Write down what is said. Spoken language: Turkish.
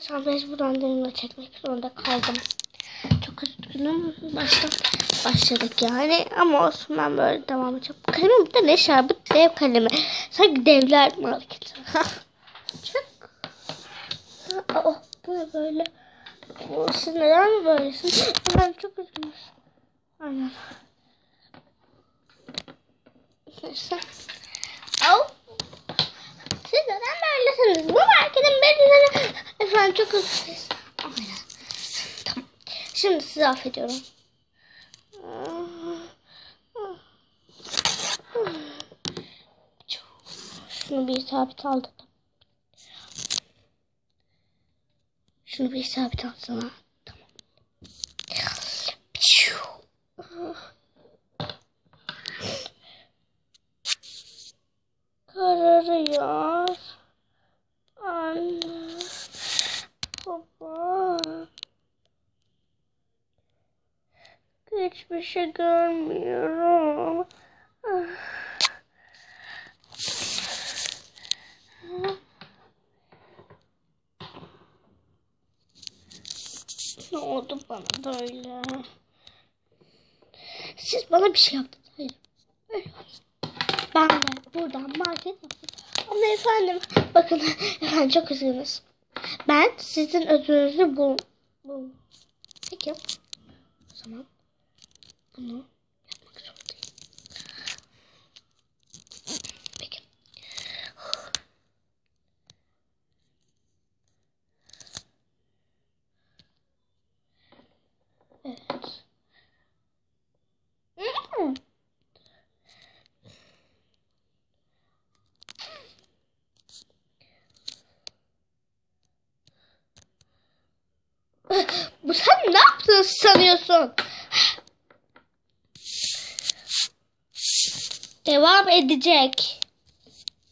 Sonra mecburen deneme çekmek zorunda kaldım. Çok üzgünüm. Başladık yani. Ama olsun, ben böyle devam edeceğim. Kalemim de ne şerbet dev kalemi. Sanki devler marketi. Çok. Bu ne böyle? Siz neden mi böylesin? Ben çok üzgünüm. Aynen. Neyse. Siz neden böylesiniz? Bu marketin belirleri... Efendim çok üzgünüm. Aynen. Tamam. Şimdi sizi affediyorum. Şunu bir sabit aldım. Şunu bir sabit alsana. Tamam. Kararıyor. Anne. Baba. Hiçbir şey görmüyorum. Ne oldu bana böyle? Siz bana bir şey yaptınız. Hayır. Ben de buradan market yaptım. Ama efendim bakın efendim çok üzgünüz. Ben sizin özrünüzü bul. Peki. O zaman bunu yapmak zorundayım. Peki. Evet. Bu sen ne yaptın sanıyorsun? Devam edecek.